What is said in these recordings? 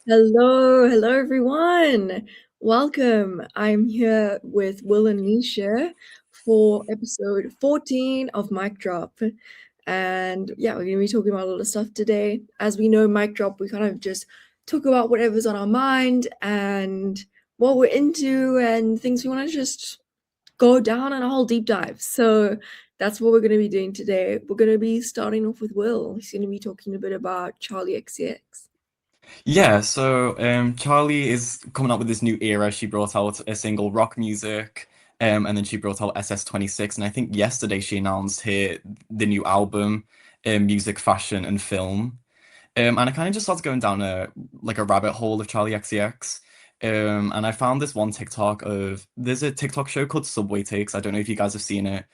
Hello everyone. Welcome. I'm here with Will and Nisha for episode 14 of Mic Drop. And yeah, we're going to be talking about a lot of stuff today. As we know, Mic Drop, we kind of just talk about whatever's on our mind and what we're into and things we want to just go down on a whole deep dive. So that's what we're going to be doing today. We're going to be starting off with Will. He's going to be talking a bit about Charli XCX. Yeah, so Charlie is coming up with this new era. She brought out a single rock music, and then she brought out SS26, and I think yesterday she announced the new album, music, fashion, and film. And I kind of just started going down a rabbit hole of Charlie XCX. And I found this one TikTok of there's a TikTok show called Subway Takes. I don't know if you guys have seen it.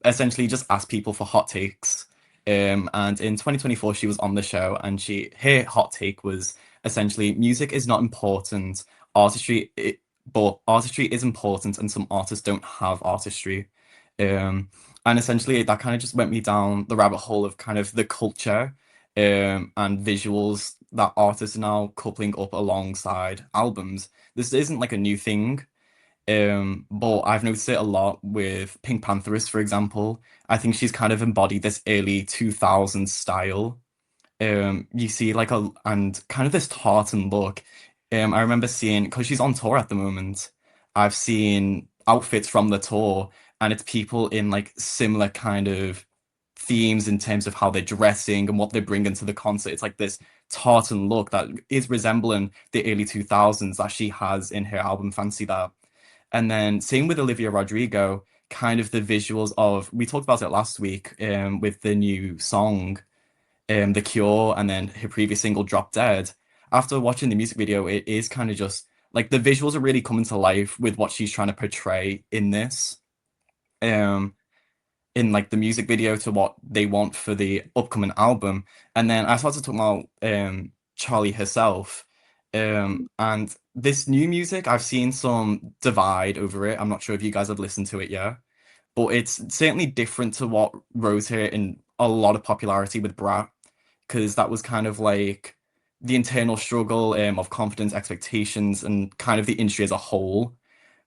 Essentially just ask people for hot takes. And in 2024 she was on the show and her hot take was essentially music is not important. But artistry is important and some artists don't have artistry. Um, and essentially that kind of just went me down the rabbit hole of kind of the culture and visuals that artists are now coupling up alongside albums. This isn't like a new thing, but I've noticed it a lot with Pink Pantheress, for example. I think she's kind of embodied this early 2000s style. You see like a and kind of this tartan look. I remember seeing because she's on tour at the moment. I've seen outfits from the tour, and it's people in like similar kind of themes in terms of how they're dressing and what they're bringing to the concert. It's like this tartan look that is resembling the early 2000s that she has in her album Fancy That. And then same with Olivia Rodrigo, kind of the visuals of we talked about it last week with the new song The Cure and then her previous single Drop Dead. After watching the music video, it is kind of just like the visuals are really coming to life with what she's trying to portray in this. Um in like the music video to what they want for the upcoming album. And then I started talking about Charlie herself. And this new music, I've seen some divide over it. I'm not sure if you guys have listened to it yet, but it's certainly different to what rose here in a lot of popularity with Brat, because that was kind of like the internal struggle of confidence, expectations, and kind of the industry as a whole.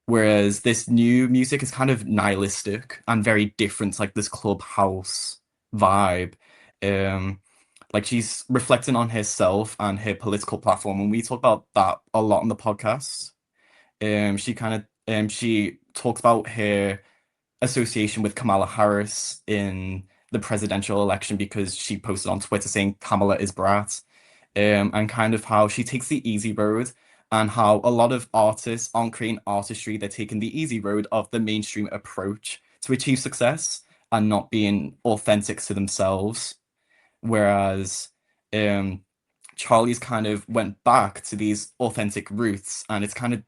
Whereas this new music is kind of nihilistic and very different, like this clubhouse vibe. Um, like she's reflecting on herself and her political platform, and we talk about that a lot on the podcast. She talks about her association with Kamala Harris in the presidential election because she posted on Twitter saying Kamala is brat, and kind of how she takes the easy road and how a lot of artists aren't creating artistry, they're taking the easy road of the mainstream approach to achieve success and not being authentic to themselves. Whereas um, Charlie's kind of went back to these authentic roots and it's kind of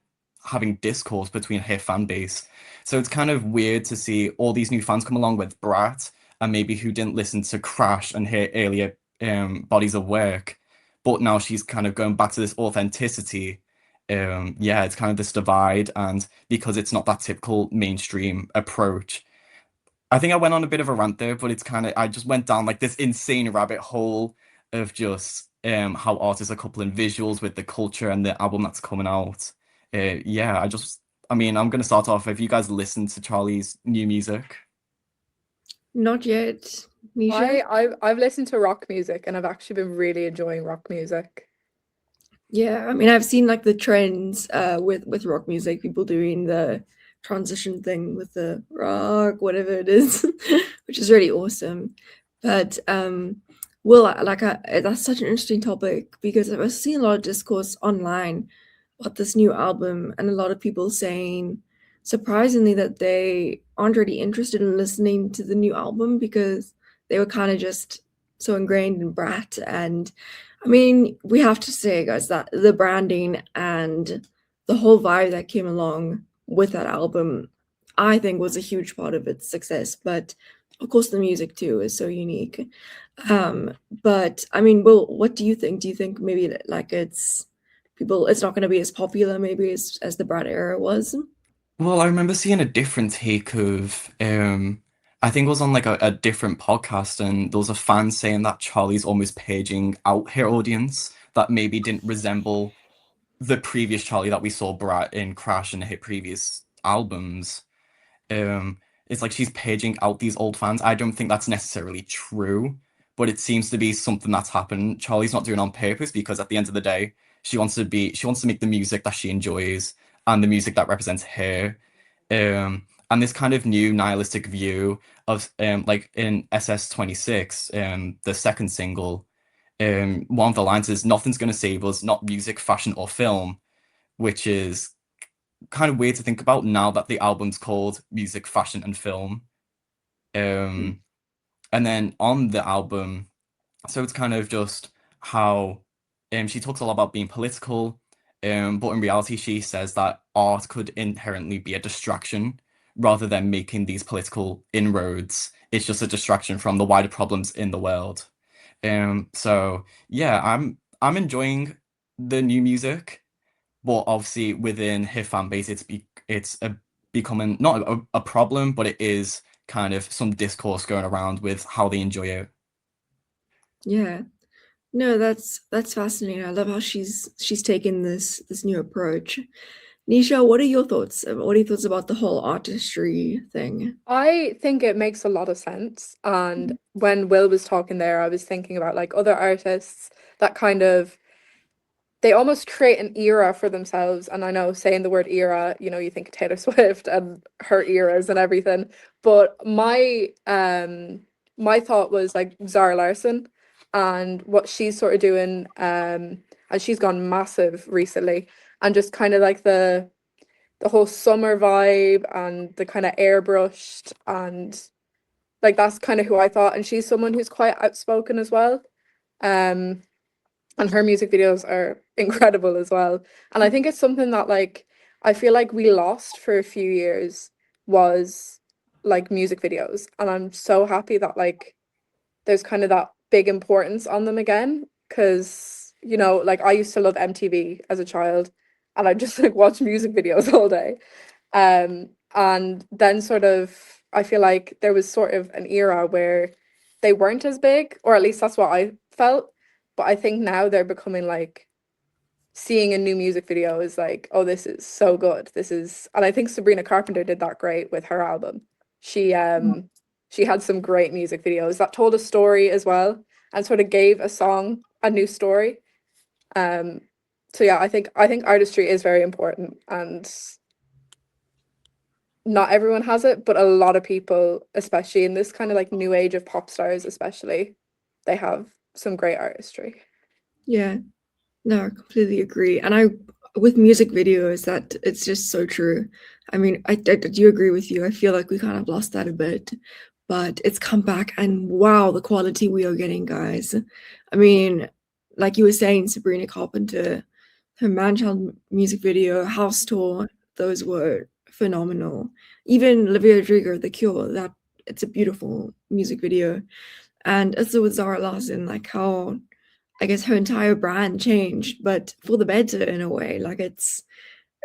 having discourse between her fan base. So it's kind of weird to see all these new fans come along with Brat and maybe who didn't listen to Crash and her earlier bodies of work, but now she's kind of going back to this authenticity. Yeah, it's kind of this divide, and because it's not that typical mainstream approach, I think I went on a bit of a rant there, but it's kind of I just went down like this insane rabbit hole of just how artists are coupling visuals with the culture and the album that's coming out. Yeah, I mean, I'm gonna start off. Have you guys listened to Charlie's new music? Not yet, Nisha. I've listened to rock music and I've actually been really enjoying rock music. Yeah, I mean, I've seen like the trends with rock music, people doing the transition thing with the rock, whatever it is, which is really awesome. But Will, that's such an interesting topic because I've seen a lot of discourse online about this new album, and a lot of people saying, surprisingly, that they aren't really interested in listening to the new album because they were kind of just so ingrained in Brat. And I mean, we have to say, guys, that the branding and the whole vibe that came along with that album, I think, was a huge part of its success. But of course, the music too is so unique. But I mean, Will, what do you think? Do you think maybe like it's not going to be as popular maybe as the Brat era was? Well, I remember seeing a different take of I think it was on like a different podcast, and there was a fan saying that Charlie's almost paging out her audience, that maybe didn't resemble the previous Charlie that we saw brat in Crash and hit previous albums. Um, it's like she's paging out these old fans. I don't think that's necessarily true, but it seems to be something that's happened. Charlie's not doing it on purpose because at the end of the day, she wants to make the music that she enjoys and the music that represents her. And this kind of new nihilistic view of like in SS26, the second single, one of the lines is nothing's gonna save us, not music, fashion, or film, which is kind of weird to think about now that the album's called Music, Fashion, and Film. Mm. Um, and then on the album, so it's kind of just how she talks a lot about being political, but in reality, she says that art could inherently be a distraction rather than making these political inroads. It's just a distraction from the wider problems in the world. So yeah, I'm enjoying the new music, but obviously within her fan base, it's becoming not a problem, but it is kind of some discourse going around with how they enjoy it. Yeah. No, that's fascinating. I love how she's taken this new approach. Nisha, what are your thoughts? What are your thoughts about the whole artistry thing? I think it makes a lot of sense. And when Will was talking there, I was thinking about like other artists that kind of they almost create an era for themselves. And I know saying the word era, you know, you think of Taylor Swift and her eras and everything. But my thought was like Zara Larsson and what she's sort of doing, and she's gone massive recently, and just kind of like the whole summer vibe and the kind of airbrushed and like that's kind of who I thought. And she's someone who's quite outspoken as well. Um, and her music videos are incredible as well. And I think it's something that like I feel like we lost for a few years was like music videos. And I'm so happy that like there's kind of that big importance on them again. Cause, you know, like I used to love MTV as a child and I just like watch music videos all day. And then sort of I feel like there was sort of an era where they weren't as big, or at least that's what I felt. But I think now they're becoming like seeing a new music video is like, oh, this is so good. This is, and I think Sabrina Carpenter did that great with her album. She had some great music videos that told a story as well and sort of gave a song a new story. Um, so yeah, I think artistry is very important and not everyone has it, but a lot of people, especially in this kind of like new age of pop stars, especially, they have some great artistry. Yeah. No, I completely agree. And I with music videos that it's just so true. I mean, I do agree with you. I feel like we kind of lost that a bit, but it's come back and wow, the quality we are getting, guys. I mean, like you were saying, Sabrina Carpenter, her Man-Child music video, House Tour, those were phenomenal. Even Olivia Rodrigo, The Cure, that it's a beautiful music video. And also with Zara Larsson, like how I guess her entire brand changed, but for the better in a way. Like it's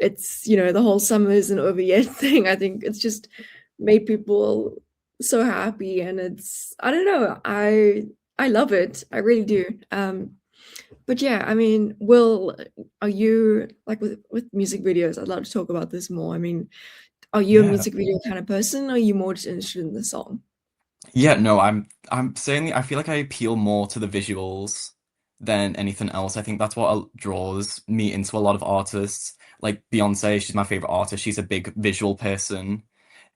the whole summer isn't over yet thing. I think it's just made people so happy, and it's I don't know. I love it. I really do. But yeah, I mean, Will, are you like with music videos? I'd love to talk about this more. I mean, are you a Yeah. music video kind of person, or are you more just interested in the song? Yeah, no, I'm saying I feel like I appeal more to the visuals than anything else. I think that's what draws me into a lot of artists. Like Beyonce, she's my favorite artist. She's a big visual person.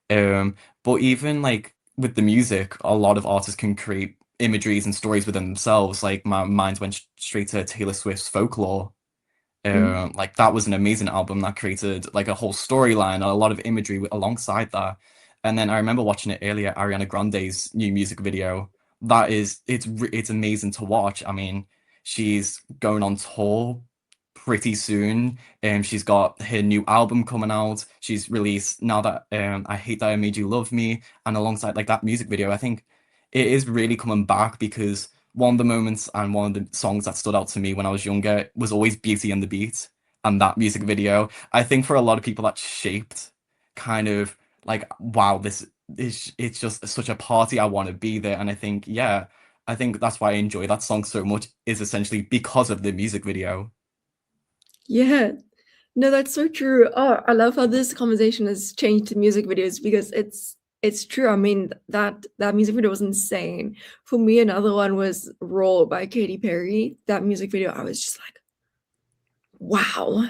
Um, but even like with the music, a lot of artists can create imageries and stories within themselves. Like my mind went straight to Taylor Swift's Folklore. Mm. Like that was an amazing album that created like a whole storyline and a lot of imagery alongside that. And then I remember watching it earlier, Ariana Grande's new music video. It's amazing to watch. I mean, she's going on tour pretty soon. She's got her new album coming out. She's released Now That I Hate That I Made You Love Me, and alongside like that music video, I think it is really coming back because one of the moments and one of the songs that stood out to me when I was younger was always Beauty and the Beat and that music video. I think for a lot of people that shaped kind of like, wow, this is it's just such a party. I want to be there. And I think, yeah, I think that's why I enjoy that song so much, is essentially because of the music video. Yeah. No, that's so true. Oh, I love how this conversation has changed to music videos because it's true. I mean, that music video was insane. For me, another one was Raw by Katy Perry. That music video, I was just like, wow.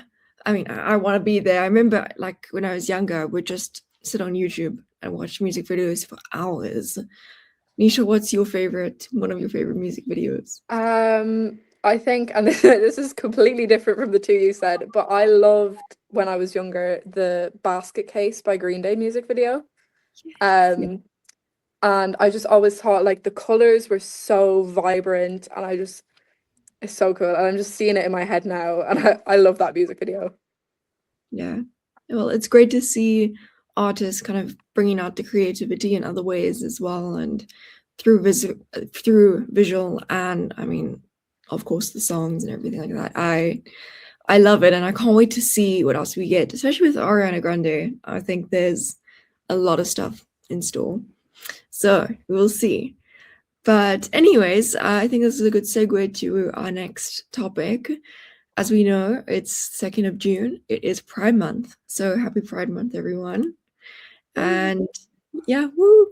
I mean, I want to be there. I remember like when I was younger, I would just sit on YouTube and watch music videos for hours. Nisha, what's one of your favorite music videos? I think, and this is completely different from the two you said, but I loved when I was younger the Basket Case by Green Day music video. Yeah. And I just always thought like the colors were so vibrant, and it's so cool. And I'm just seeing it in my head now, and I love that music video. Yeah. Well, it's great to see artists kind of bringing out the creativity in other ways as well, and through visual, and I mean, of course, the songs and everything like that. I love it, and I can't wait to see what else we get, especially with Ariana Grande. I think there's a lot of stuff in store, so we'll see. But anyways, I think this is a good segue to our next topic. As we know, it's 2nd of June. It is Pride Month. So happy Pride Month, everyone. And yeah, woo.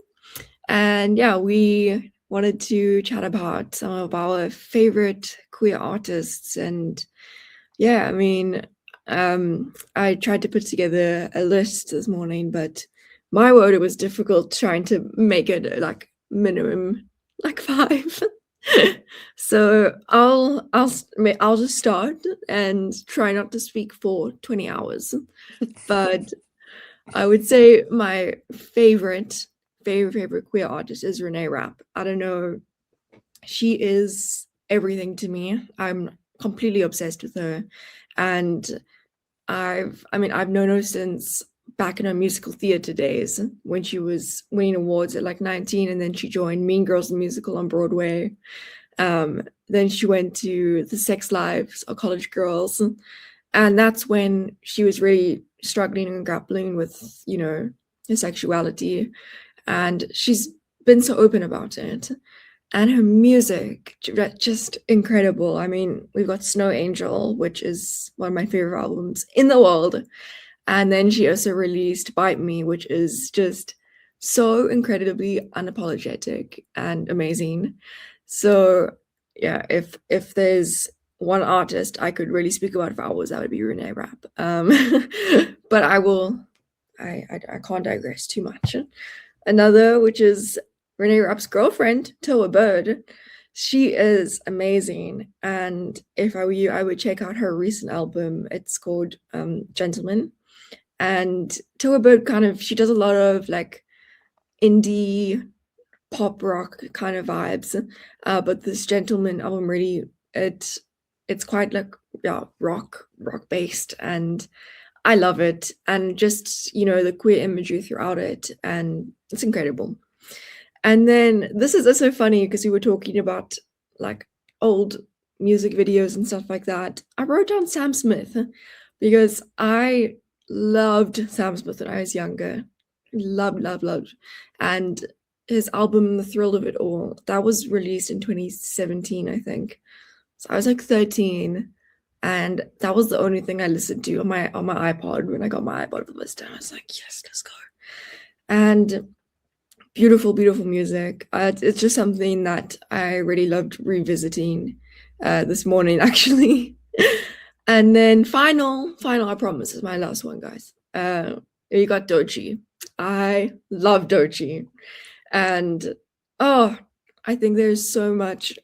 And yeah, we wanted to chat about some of our favorite queer artists. And yeah, I mean, I tried to put together a list this morning, but my word, it was difficult trying to make it like minimum like 5. So I'll just start and try not to speak for 20 hours. But I would say my favorite queer artist is Renee Rapp. I don't know, she is everything to me. I'm completely obsessed with her, and I've known her since back in her musical theater days when she was winning awards at like 19, and then she joined Mean Girls the musical on Broadway. Then she went to the Sex Lives of College Girls, and that's when she was really struggling and grappling with, you know, her sexuality, and she's been so open about it. And her music, just incredible. I mean, we've got Snow Angel, which is one of my favorite albums in the world. And then she also released Bite Me, which is just so incredibly unapologetic and amazing. So yeah, if there's one artist I could really speak about for hours, that would be Renee Rapp. But I can't digress too much. Another, which is Renee Rapp's girlfriend, Toa Bird. She is amazing, and if I were you, I would check out her recent album. It's called Gentleman. And Toa Bird she does a lot of like indie pop rock kind of vibes, but this Gentleman album really, it's quite like, yeah, rock based, and I love it. And just, you know, the queer imagery throughout it, and it's incredible. And then this is also funny because we were talking about like old music videos and stuff like that. I wrote down Sam Smith because I loved Sam Smith when I was younger. Loved. And his album, The Thrill of It All, that was released in 2017, I think. So I was like 13, and that was the only thing I listened to on my iPod when I got my iPod for the first time. I was like, yes, let's go. And beautiful music. It's just something that I really loved revisiting this morning, actually. And then final, I promise, is my last one, guys. You got Doechii. I love Doechii. And I think there's so much,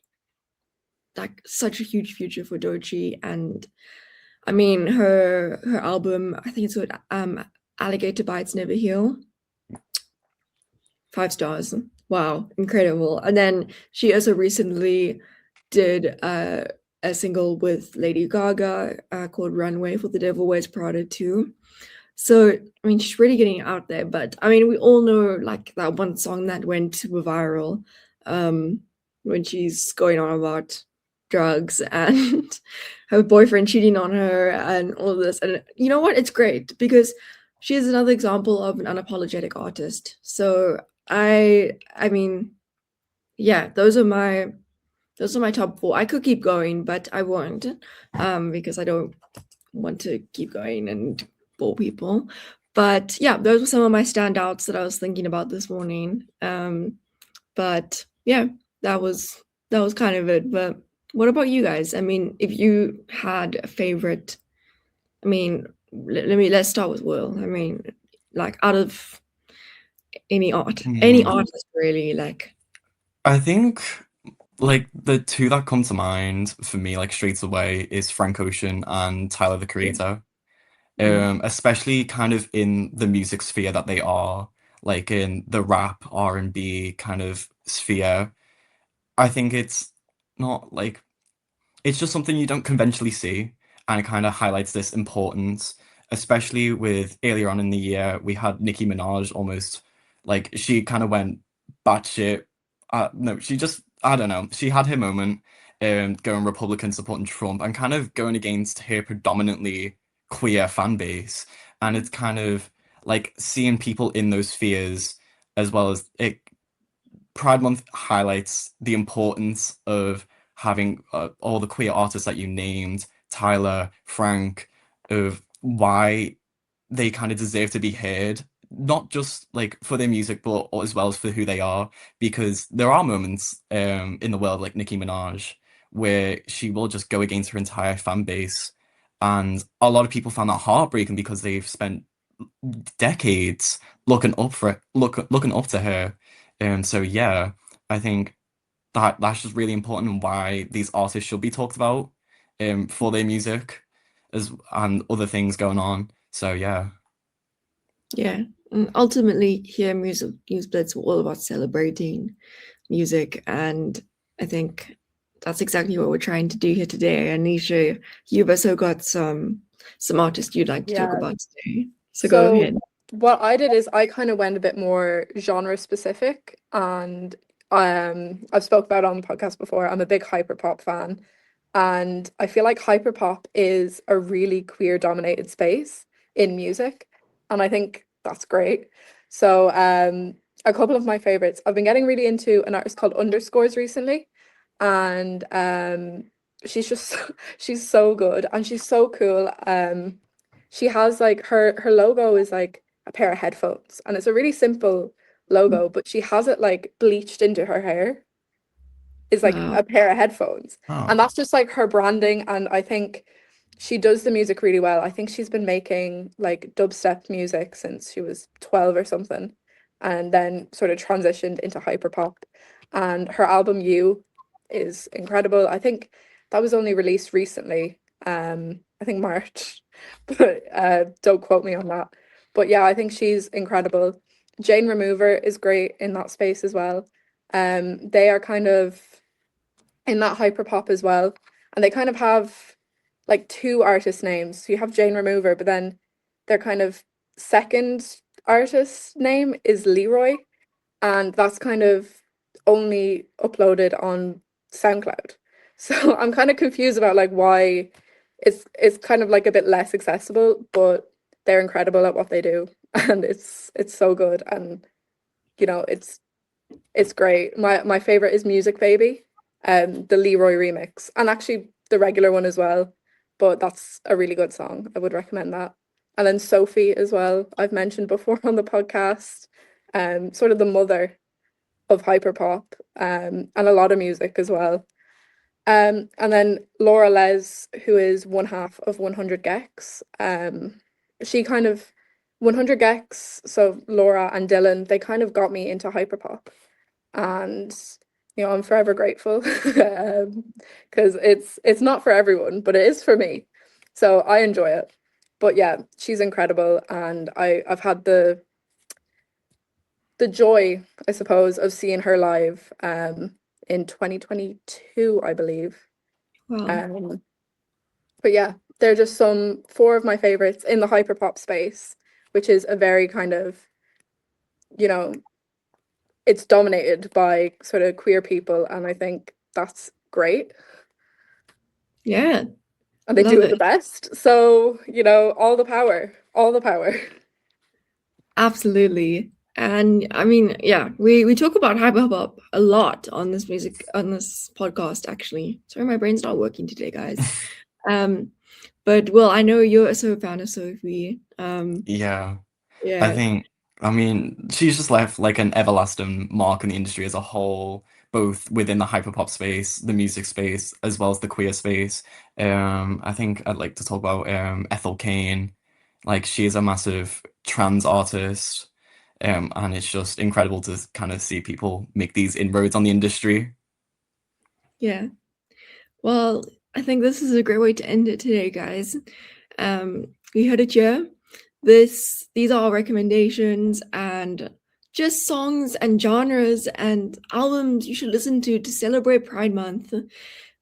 like, such a huge future for Doechii. And I mean, her album, I think it's called Alligator Bites Never Heal. 5 stars. Wow, incredible. And then she also recently did a single with Lady Gaga called Runway for The Devil Wears Prada 2. So, I mean, she's really getting out there. But, I mean, we all know, like, that one song that went super viral when she's going on about drugs and her boyfriend cheating on her and all of this. And you know what? It's great because she is another example of an unapologetic artist. So I mean, yeah, those are my top 4. I could keep going, but I won't, because I don't want to keep going and bore people. But yeah, those were some of my standouts that I was thinking about this morning. But yeah, that was kind of it. But what about you guys? I mean, if you had a favorite, I mean, let's start with Will. I mean, like out of any artist really, like. I think like the two that come to mind for me like straight away is Frank Ocean and Tyler the Creator. Especially kind of in the music sphere that they are, like in the rap R&B kind of sphere. I think it's not like it's just something you don't conventionally see, and it kind of highlights this importance, especially with earlier on in the year we had Nicki Minaj almost like she kind of went batshit. No, she just I don't know. She had her moment, going Republican supporting Trump and kind of going against her predominantly queer fan base, and it's kind of like seeing people in those spheres as well as it Pride Month highlights the importance of having all the queer artists that you named, Tyler, Frank, of why they kind of deserve to be heard, not just like for their music, but as well as for who they are. Because there are moments in the world like Nicki Minaj where she will just go against her entire fan base. And a lot of people found that heartbreaking because they've spent decades looking up to her. So yeah, I think that's just really important and why these artists should be talked about for their music as and other things going on. So yeah. Yeah, and ultimately here music news blitz were all about celebrating music, and I think that's exactly what we're trying to do here today. And Nisha, you've also got some artists you'd like to talk Yeah. about today, so go So ahead. what I did is I kind of went a bit more genre specific, and I've spoke about it on the podcast before. I'm a big hyperpop fan, and I feel like hyperpop is a really queer dominated space in music, and I think that's great. So a couple of my favorites. I've been getting really into an artist called Underscores recently, and she's just she's so good and she's so cool. She has like her logo is like a pair of headphones, and it's a really simple logo, but she has it like bleached into her hair is like Wow. a pair of headphones. Oh. And that's just like her branding. And I think she does the music really well. I think she's been making like dubstep music since she was 12 or something, and then sort of transitioned into hyperpop. And her album You is incredible. I think that was only released recently. I think March, but don't quote me on that. But yeah, I think she's incredible. Jane Remover is great in that space as well. They are kind of in that hyperpop as well. And they kind of have like two artist names. So you have Jane Remover, but then their kind of second artist name is Leroy. And that's kind of only uploaded on SoundCloud. So I'm kind of confused about like why it's kind of like a bit less accessible, but they're incredible at what they do. And it's so good. And you know, it's great. My favorite is Music Baby, the Leroy remix, and actually the regular one as well. But that's a really good song. I would recommend that. And then Sophie as well, I've mentioned before on the podcast, sort of the mother of hyperpop, and a lot of music as well. And then Laura Les, who is one half of 100 Gex. She kind of 100 Gex, so Laura and Dylan, they kind of got me into hyperpop, and you know I'm forever grateful because it's not for everyone, but it is for me, so I enjoy it. But yeah, she's incredible, and I've had the joy, I suppose, of seeing her live in 2022, I believe. Wow. But yeah, they're just some four of my favorites in the hyperpop space, which is a very kind of, you know, it's dominated by sort of queer people, and I think that's great. Yeah, And they do love it the it. best. So, you know, all the power, all the power. Absolutely. And I mean, yeah, we talk about hyperpop a lot on this podcast. Actually, sorry, my brain's not working today, guys. But Will, I know you're also a fan of Sophie. Yeah. Yeah, I mean, she's just left like an everlasting mark in the industry as a whole, both within the hyperpop space, the music space, as well as the queer space. I think I'd like to talk about Ethel Cain. Like, she is a massive trans artist, and it's just incredible to kind of see people make these inroads on the industry. yeah. Well, I think this is a great way to end it today, guys. We heard it here. These are our recommendations and just songs and genres and albums you should listen to celebrate Pride Month,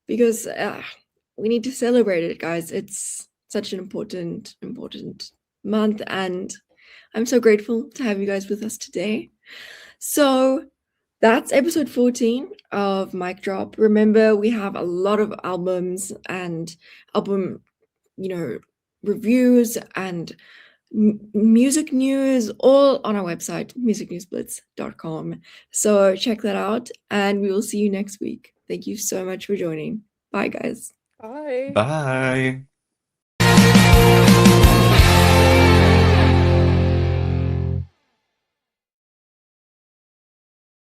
because we need to celebrate it, guys. It's such an important month, and I'm so grateful to have you guys with us today. So that's episode 14 of Mic Drop. Remember, we have a lot of albums and album, reviews and music news all on our website, musicnewsblitz.com. So check that out, and we will see you next week. Thank you so much for joining. Bye, guys. Bye. Bye.